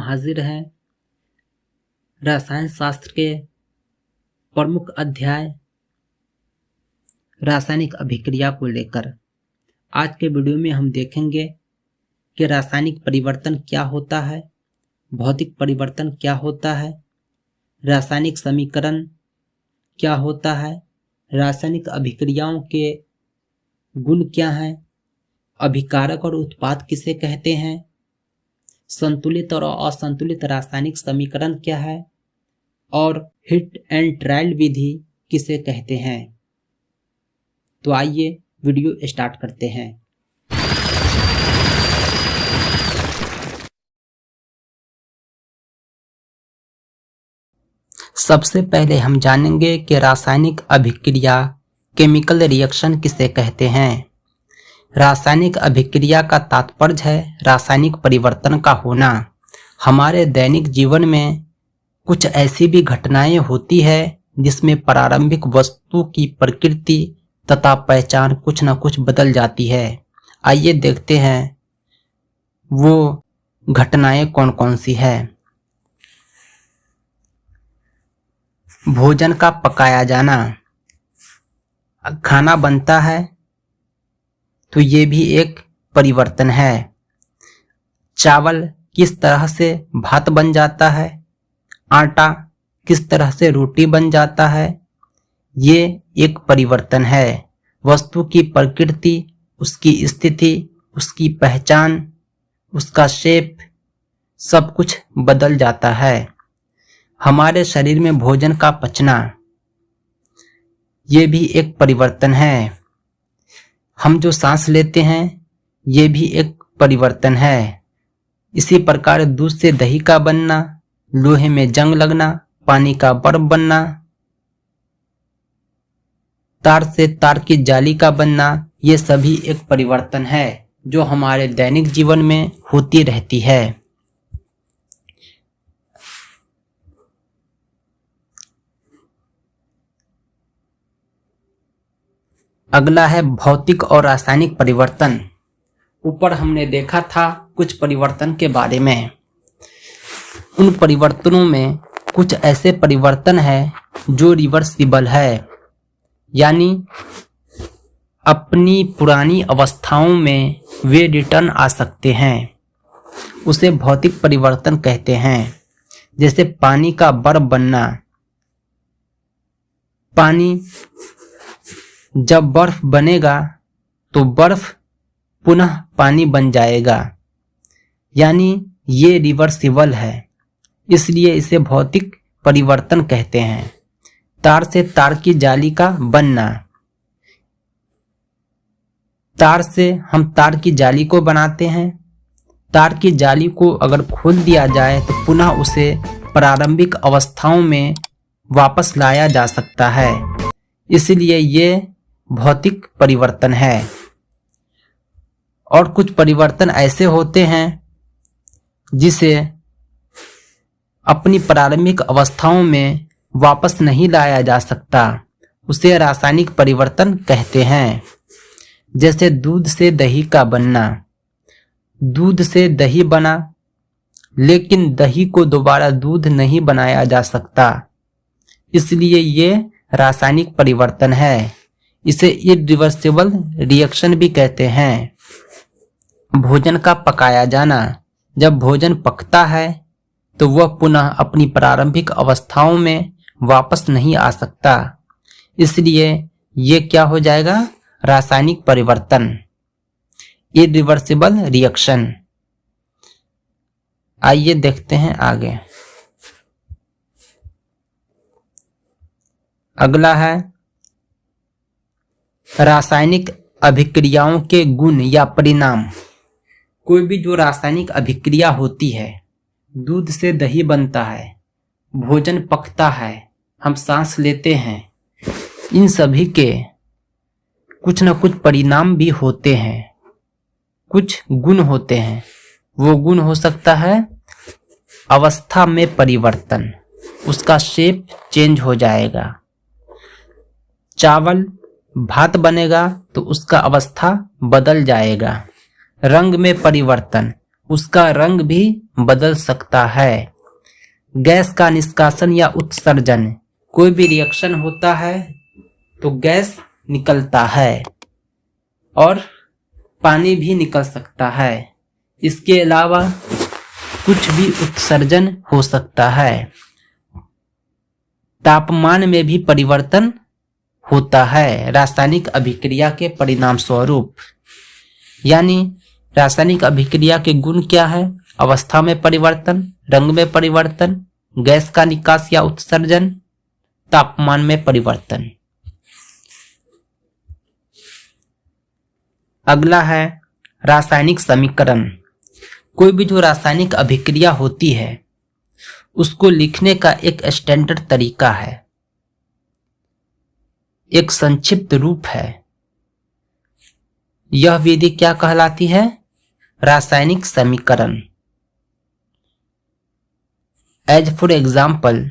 हाजिर हैं रसायन शास्त्र के प्रमुख अध्याय रासायनिक अभिक्रिया को लेकर। आज के वीडियो में हम देखेंगे कि रासायनिक परिवर्तन क्या होता है, भौतिक परिवर्तन क्या होता है, रासायनिक समीकरण क्या होता है, रासायनिक अभिक्रियाओं के गुण क्या हैं, अभिकारक और उत्पाद किसे कहते हैं, संतुलित और असंतुलित रासायनिक समीकरण क्या है और हिट एंड ट्रायल विधि किसे कहते हैं। तो आइए वीडियो स्टार्ट करते हैं। सबसे पहले हम जानेंगे कि रासायनिक अभिक्रिया केमिकल रिएक्शन किसे कहते हैं। रासायनिक अभिक्रिया का तात्पर्य है रासायनिक परिवर्तन का होना। हमारे दैनिक जीवन में कुछ ऐसी भी घटनाएं होती है जिसमें प्रारंभिक वस्तु की प्रकृति तथा पहचान कुछ न कुछ बदल जाती है। आइए देखते हैं वो घटनाएं कौन कौन सी है। भोजन का पकाया जाना। खाना बनता है तो ये भी एक परिवर्तन है। चावल किस तरह से भात बन जाता है, आटा किस तरह से रोटी बन जाता है, ये एक परिवर्तन है। वस्तु की प्रकृति, उसकी स्थिति, उसकी पहचान, उसका शेप, सब कुछ बदल जाता है। हमारे शरीर में भोजन का पचना, ये भी एक परिवर्तन है। हम जो सांस लेते हैं ये भी एक परिवर्तन है। इसी प्रकार दूध से दही का बनना, लोहे में जंग लगना, पानी का बर्फ बनना, तार से तार की जाली का बनना, ये सभी एक परिवर्तन है जो हमारे दैनिक जीवन में होती रहती है। अगला है भौतिक और रासायनिक परिवर्तन। ऊपर हमने देखा था कुछ परिवर्तन के बारे में। उन परिवर्तनों में कुछ ऐसे परिवर्तन है जो रिवर्सिबल है, यानी अपनी पुरानी अवस्थाओं में वे रिटर्न आ सकते हैं। उसे भौतिक परिवर्तन कहते हैं। जैसे पानी का बर्फ बनना। पानी जब बर्फ बनेगा तो बर्फ पुनः पानी बन जाएगा, यानी ये रिवर्सिबल है, इसलिए इसे भौतिक परिवर्तन कहते हैं। तार से तार की जाली का बनना। तार से हम तार की जाली को बनाते हैं। तार की जाली को अगर खोल दिया जाए तो पुनः उसे प्रारंभिक अवस्थाओं में वापस लाया जा सकता है, इसलिए ये भौतिक परिवर्तन है। और कुछ परिवर्तन ऐसे होते हैं जिसे अपनी प्रारंभिक अवस्थाओं में वापस नहीं लाया जा सकता, उसे रासायनिक परिवर्तन कहते हैं। जैसे दूध से दही का बनना। दूध से दही बना, लेकिन दही को दोबारा दूध नहीं बनाया जा सकता, इसलिए ये रासायनिक परिवर्तन है। इसे इरिवर्सिबल रिएक्शन भी कहते हैं। भोजन का पकाया जाना। जब भोजन पकता है तो वह पुनः अपनी प्रारंभिक अवस्थाओं में वापस नहीं आ सकता, इसलिए ये क्या हो जाएगा, रासायनिक परिवर्तन, इरिवर्सिबल रिएक्शन। आइए देखते हैं आगे। अगला है रासायनिक अभिक्रियाओं के गुण या परिणाम। कोई भी जो रासायनिक अभिक्रिया होती है, दूध से दही बनता है, भोजन पकता है, हम सांस लेते हैं, इन सभी के कुछ न कुछ परिणाम भी होते हैं, कुछ गुण होते हैं। वो गुण हो सकता है अवस्था में परिवर्तन, उसका शेप चेंज हो जाएगा। चावल भात बनेगा तो उसका अवस्था बदल जाएगा। रंग में परिवर्तन, उसका रंग भी बदल सकता है। गैस का निष्कासन या उत्सर्जन, कोई भी रिएक्शन होता है तो गैस निकलता है और पानी भी निकल सकता है। इसके अलावा कुछ भी उत्सर्जन हो सकता है। तापमान में भी परिवर्तन होता है रासायनिक अभिक्रिया के परिणाम स्वरूप। यानी रासायनिक अभिक्रिया के गुण क्या है? अवस्था में परिवर्तन, रंग में परिवर्तन, गैस का निकास या उत्सर्जन, तापमान में परिवर्तन। अगला है रासायनिक समीकरण। कोई भी जो रासायनिक अभिक्रिया होती है उसको लिखने का एक स्टैंडर्ड तरीका है, एक संक्षिप्त रूप है। यह विधि क्या कहलाती है? रासायनिक समीकरण। As for example,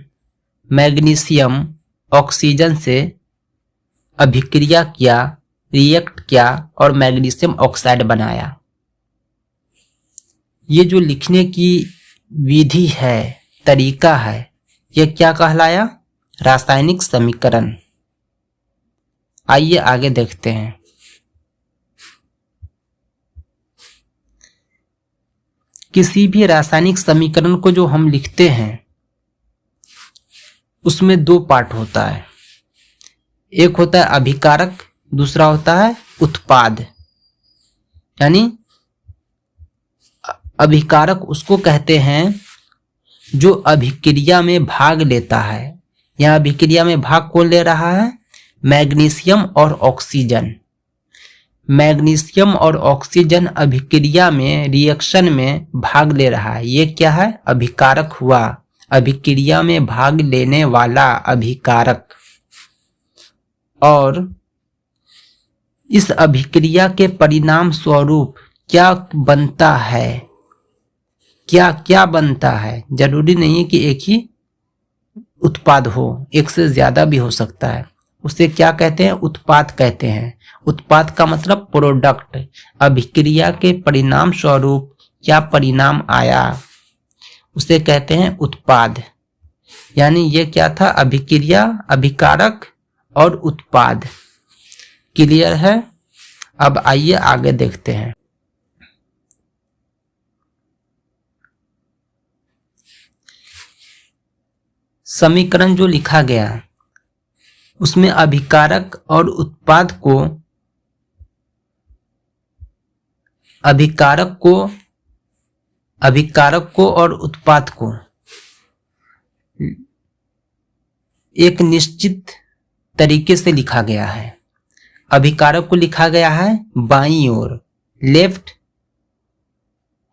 magnesium oxygen से अभिक्रिया किया, रिएक्ट किया और मैग्नीशियम ऑक्साइड बनाया। ये जो लिखने की विधि है, तरीका है, यह क्या कहलाया? रासायनिक समीकरण। आइए आगे देखते हैं। किसी भी रासायनिक समीकरण को जो हम लिखते हैं उसमें दो पार्ट होता है। एक होता है अभिकारक, दूसरा होता है उत्पाद। यानी अभिकारक उसको कहते हैं जो अभिक्रिया में भाग लेता है। यहाँ अभिक्रिया में भाग कौन ले रहा है? मैग्नीशियम और ऑक्सीजन। मैग्नीशियम और ऑक्सीजन अभिक्रिया में, रिएक्शन में भाग ले रहा है। ये क्या है? अभिकारक हुआ, अभिक्रिया में भाग लेने वाला अभिकारक। और इस अभिक्रिया के परिणाम स्वरूप क्या बनता है? क्या क्या बनता है? जरूरी नहीं है कि एक ही उत्पाद हो, एक से ज्यादा भी हो सकता है। उसे क्या कहते हैं? उत्पाद कहते हैं। उत्पाद का मतलब प्रोडक्ट। अभिक्रिया के परिणाम स्वरूप क्या परिणाम आया उसे कहते हैं उत्पाद। यानी ये क्या था? अभिक्रिया, अभिकारक और उत्पाद। क्लियर है? अब आइए आगे देखते हैं। समीकरण जो लिखा गया उसमें अभिकारक और उत्पाद को, अभिकारक को और उत्पाद को एक निश्चित तरीके से लिखा गया है। अभिकारक को लिखा गया है बाईं ओर, लेफ्ट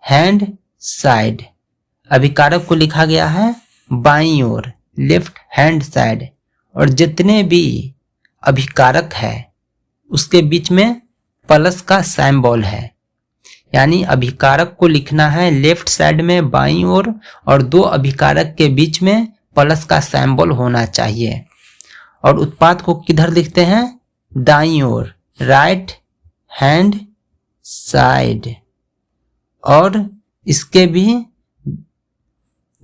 हैंड साइड। अभिकारक को लिखा गया है बाईं ओर, लेफ्ट हैंड साइड। और जितने भी अभिकारक है उसके बीच में प्लस का सिंबल है। यानी अभिकारक को लिखना है लेफ्ट साइड में बाईं ओर और दो अभिकारक के बीच में प्लस का सिंबल होना चाहिए। और उत्पाद को किधर लिखते हैं? दाईं ओर, राइट हैंड साइड। और इसके भी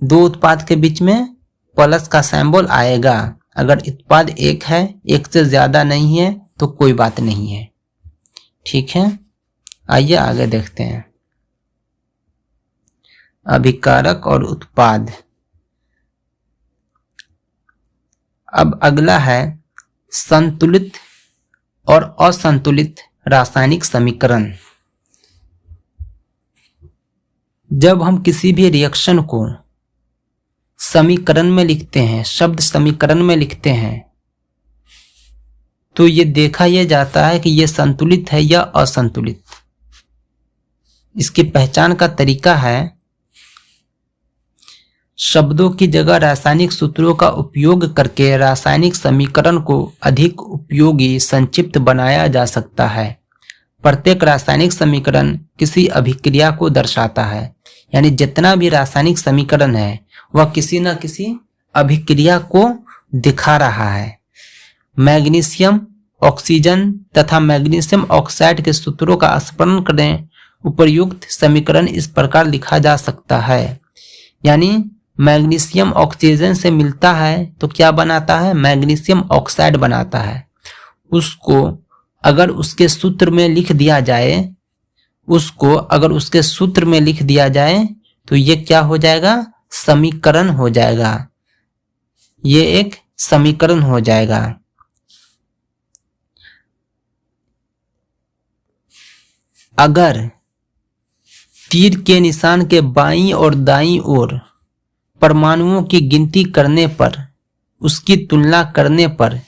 दो उत्पाद के बीच में प्लस का सिंबल आएगा। अगर उत्पाद एक है, एक से ज्यादा नहीं है तो कोई बात नहीं है। ठीक है, आइए आगे देखते हैं। अभिकारक और उत्पाद। अब अगला है संतुलित और असंतुलित रासायनिक समीकरण। जब हम किसी भी रिएक्शन को समीकरण में लिखते हैं, शब्द समीकरण में लिखते हैं, तो ये देखा यह जाता है कि यह संतुलित है या असंतुलित। इसकी पहचान का तरीका है शब्दों की जगह रासायनिक सूत्रों का उपयोग करके रासायनिक समीकरण को अधिक उपयोगी, संक्षिप्त बनाया जा सकता है। प्रत्येक रासायनिक समीकरण किसी अभिक्रिया को दर्शाता है। यानी जितना भी रासायनिक समीकरण है वह किसी न किसी अभिक्रिया को दिखा रहा है। मैग्नीशियम ऑक्सीजन तथा मैग्नीशियम ऑक्साइड के सूत्रों का स्मरण करें उपर्युक्त समीकरण इस प्रकार लिखा जा सकता है। यानी मैग्नीशियम ऑक्सीजन से मिलता है तो क्या बनाता है, मैग्नीशियम ऑक्साइड बनाता है। उसको अगर उसके सूत्र में लिख दिया जाए, तो ये क्या हो जाएगा, समीकरण हो जाएगा। ये एक समीकरण हो जाएगा। अगर तीर के निशान के बाईं और दाईं ओर परमाणुओं की गिनती करने पर, उसकी तुलना करने पर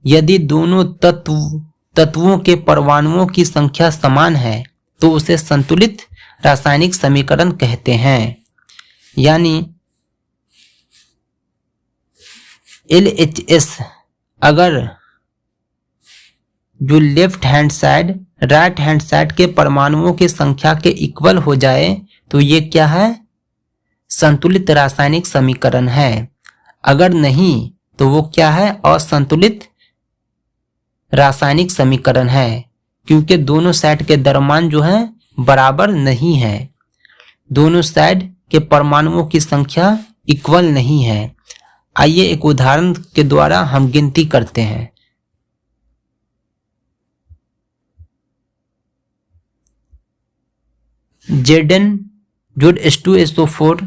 यदि दोनों तत्वों के परमाणुओं की संख्या समान है तो उसे संतुलित रासायनिक समीकरण कहते हैं। यानी LHS अगर जो left hand side right hand side के परमाणुओं की संख्या के इक्वल हो जाए तो ये क्या है, संतुलित रासायनिक समीकरण है। अगर नहीं तो वो क्या है, असंतुलित रासायनिक समीकरण है, क्योंकि दोनों साइड के द्रव्यमान जो है बराबर नहीं है, दोनों साइड के परमाणुओं की संख्या इक्वल नहीं है। आइए एक उदाहरण के द्वारा हम गिनती करते हैं। Zn जोड़ H2SO4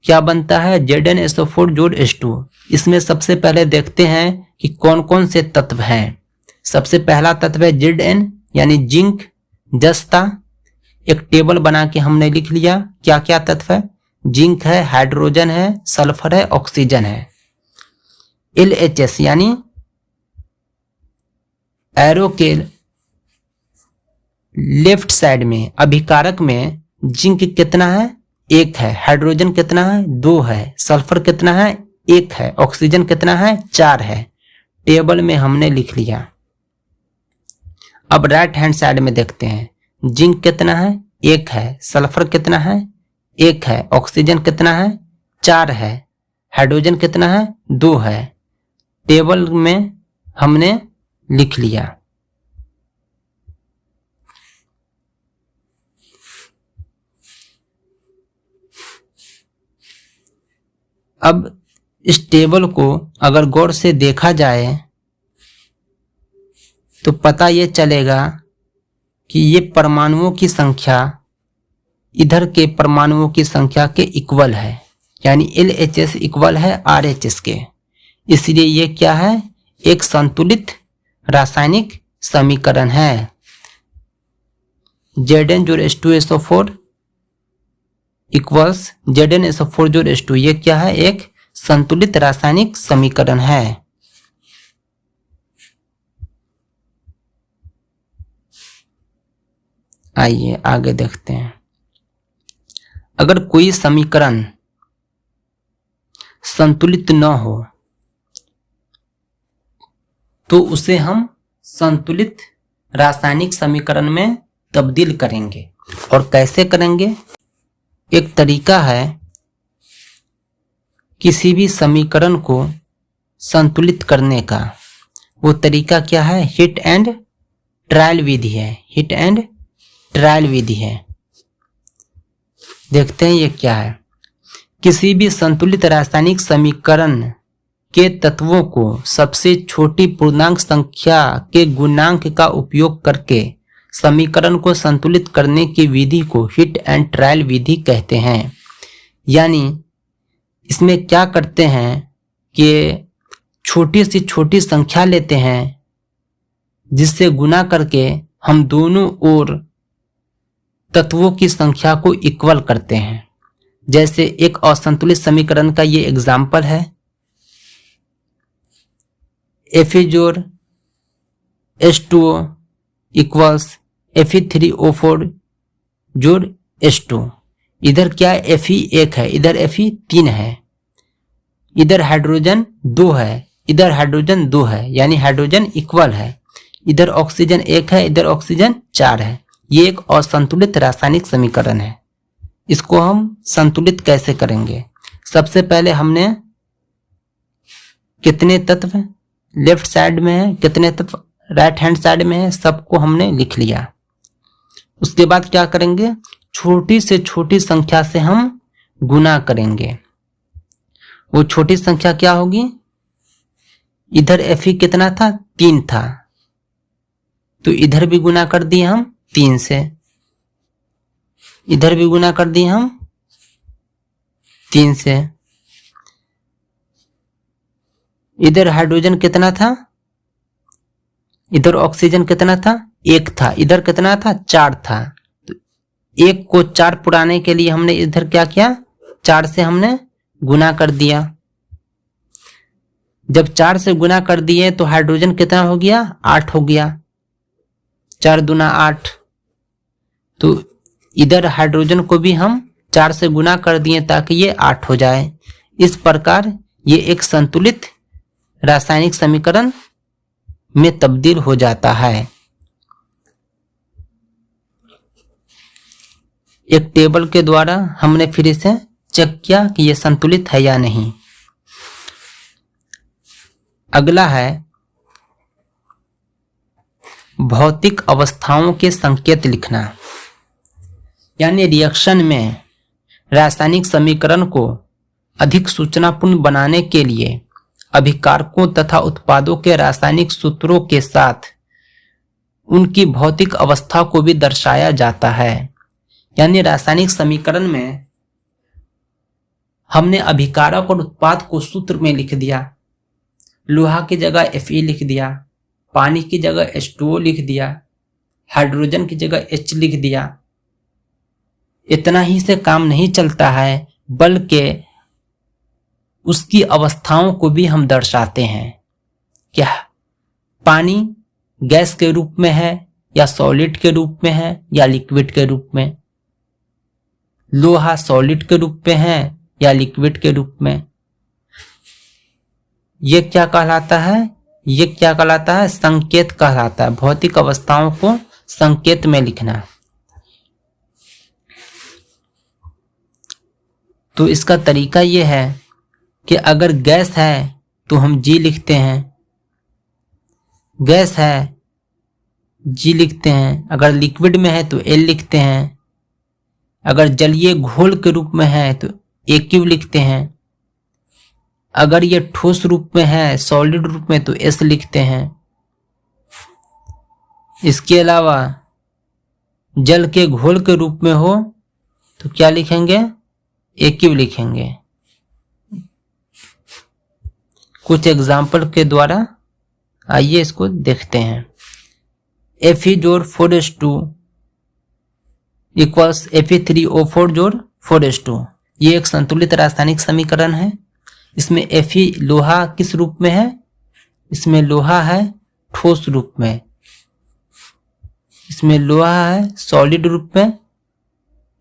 क्या बनता है, ZnSO4 जोड़ H2। इसमें सबसे पहले देखते हैं कि कौन कौन से तत्व हैं। सबसे पहला तत्व है Zn यानी जिंक, जस्ता। एक टेबल बना के हमने लिख लिया क्या क्या तत्व है, जिंक है, हाइड्रोजन है, सल्फर है, ऑक्सीजन है। LHS यानी एरो के लेफ्ट साइड में अभिकारक में जिंक कितना है, 1 है, हाइड्रोजन कितना है, 2 है, सल्फर कितना है, 1 है, ऑक्सीजन कितना है, 4 है। टेबल में हमने लिख लिया। अब राइट हैंड साइड में देखते हैं, जिंक कितना है, 1 है, सल्फर कितना है, 1 है, ऑक्सीजन कितना है, 4 है, हाइड्रोजन कितना है, 2 है। टेबल में हमने लिख लिया। अब इस टेबल को अगर गौर से देखा जाए तो पता ये चलेगा कि ये परमाणुओं की संख्या इधर के परमाणुओं की संख्या के इक्वल है, यानी LHS इक्वल है RHS के। इसलिए ये क्या है, एक संतुलित रासायनिक समीकरण है। Zn जोड़ H2SO4 इक्वल्स ZnSO4 जोड़ H2, ये क्या है, एक संतुलित रासायनिक समीकरण है। आइए आगे देखते हैं। अगर कोई समीकरण संतुलित न हो तो उसे हम संतुलित रासायनिक समीकरण में तब्दील करेंगे। और कैसे करेंगे, एक तरीका है किसी भी समीकरण को संतुलित करने का। वो तरीका क्या है, हिट एंड ट्रायल विधि है। हिट एंड ट्रायल विधि है। देखते हैं ये क्या है। किसी भी संतुलित रासायनिक समीकरण के तत्वों को सबसे छोटी पूर्णांक संख्या के गुणांक का उपयोग करके समीकरण को संतुलित करने की विधि को हिट एंड ट्रायल विधि कहते हैं। यानी इसमें क्या करते हैं कि छोटी से छोटी संख्या लेते हैं जिससे गुना करके हम दोनों ओर तत्वों की संख्या को इक्वल करते हैं। जैसे एक असंतुलित समीकरण का ये एग्जाम्पल है, Fe जोड़ H2O इक्वल्स Fe3O4 जोड़ H2। इधर क्या है, Fe 1 है, इधर Fe 3 है, इधर हाइड्रोजन 2 है, इधर हाइड्रोजन 2 है, यानी हाइड्रोजन इक्वल है। इधर ऑक्सीजन 1 है, इधर ऑक्सीजन 4 है। ये एक असंतुलित रासायनिक समीकरण है। इसको हम संतुलित कैसे करेंगे, सबसे पहले हमने कितने तत्व लेफ्ट साइड में है, कितने तत्व राइट हैंड साइड में है, सबको हमने लिख लिया। उसके बाद क्या करेंगे, छोटी से छोटी संख्या से हम गुना करेंगे। वो छोटी संख्या क्या होगी, इधर Fe कितना था, 3 था, तो इधर भी गुना कर दिए हम 3 से, इधर भी गुना कर दिए हम 3 से। इधर हाइड्रोजन कितना था, इधर ऑक्सीजन कितना था, 1 था, इधर कितना था, 4 था, तो 1 को 4 पुराने के लिए हमने इधर क्या किया, 4 से हमने गुना कर दिया। जब 4 से गुना कर दिए तो हाइड्रोजन कितना हो गया, 8 हो गया, 4 दूना 8। तो इधर हाइड्रोजन को भी हम 4 से गुना कर दिए ताकि ये 8 हो जाए। इस प्रकार ये एक संतुलित रासायनिक समीकरण में तब्दील हो जाता है। एक टेबल के द्वारा हमने फिर इसे चेक किया कि यह संतुलित है या नहीं। अगला है भौतिक अवस्थाओं के संकेत लिखना, यानी रिएक्शन में रासायनिक समीकरण को अधिक सूचनापूर्ण बनाने के लिए अभिकारकों तथा उत्पादों के रासायनिक सूत्रों के साथ उनकी भौतिक अवस्था को भी दर्शाया जाता है। यानी रासायनिक समीकरण में हमने अभिकारक और उत्पाद को सूत्र में लिख दिया, लोहा की जगह Fe लिख दिया, पानी की जगह H2O लिख दिया, हाइड्रोजन की जगह H लिख दिया। इतना ही से काम नहीं चलता है, बल्कि उसकी अवस्थाओं को भी हम दर्शाते हैं। क्या पानी गैस के रूप में है या सॉलिड के रूप में है या लिक्विड के रूप में, लोहा सॉलिड के रूप में है या लिक्विड के रूप में। ये क्या कहलाता है, ये क्या कहलाता है, संकेत कहलाता है। भौतिक अवस्थाओं को संकेत में लिखना। तो इसका तरीका यह है कि अगर गैस है तो हम G लिखते हैं, गैस है G लिखते हैं, अगर लिक्विड में है तो L लिखते हैं, अगर जलीय घोल के रूप में है तो AQ लिखते हैं, अगर ये ठोस रूप में है, सॉलिड रूप में, तो S लिखते हैं। इसके अलावा जल के घोल के रूप में हो तो क्या लिखेंगे, AQ लिखेंगे। कुछ एग्जाम्पल के द्वारा आइए इसको देखते हैं। Fe जोड़ 4s2 इक्वल्स Fe3O4 जोड़ 4s2, ये एक संतुलित रासायनिक समीकरण है। इसमें Fe लोहा किस रूप में है, इसमें लोहा है ठोस रूप में, इसमें लोहा है सॉलिड रूप में,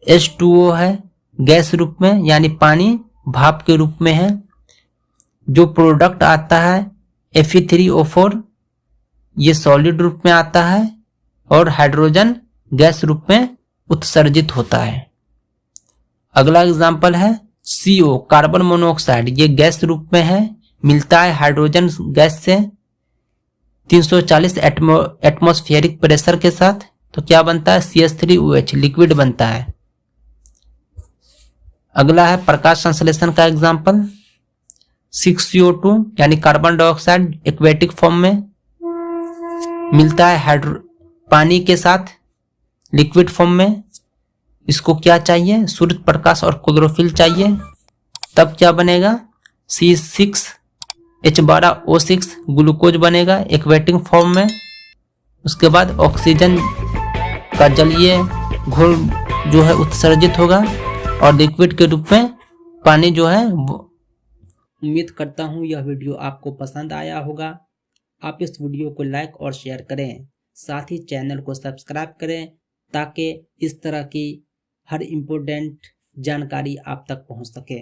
H2O है गैस रूप में यानी पानी भाप के रूप में है। जो प्रोडक्ट आता है Fe3O4 ये सॉलिड रूप में आता है और हाइड्रोजन गैस रूप में उत्सर्जित होता है। अगला एग्जांपल है CO कार्बन मोनोऑक्साइड, ये गैस रूप में है, मिलता है हाइड्रोजन गैस से 340 एटमॉस्फेरिक प्रेशर के साथ, तो क्या बनता है CH3OH लिक्विड बनता है। अगला है प्रकाश संश्लेषण का एग्जांपल 6CO2 यानी कार्बन डाइऑक्साइड एक्वेटिक फॉर्म में मिलता है पानी के साथ लिक्विड फॉर्म में। इसको क्या चाहिए, सूर्य प्रकाश और क्लोरोफिल चाहिए, तब क्या बनेगा C6H12O6 ग्लूकोज बनेगा एक्वेटिक फॉर्म में। उसके बाद ऑक्सीजन का जलीय घोल जो है उत्सर्जित होगा और लिक्विड के रूप में पानी जो है वो। उम्मीद करता हूँ यह वीडियो आपको पसंद आया होगा। आप इस वीडियो को लाइक और शेयर करें, साथ ही चैनल को सब्सक्राइब करें ताकि इस तरह की हर इम्पोर्टेंट जानकारी आप तक पहुँच सके।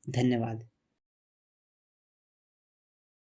धन्यवाद।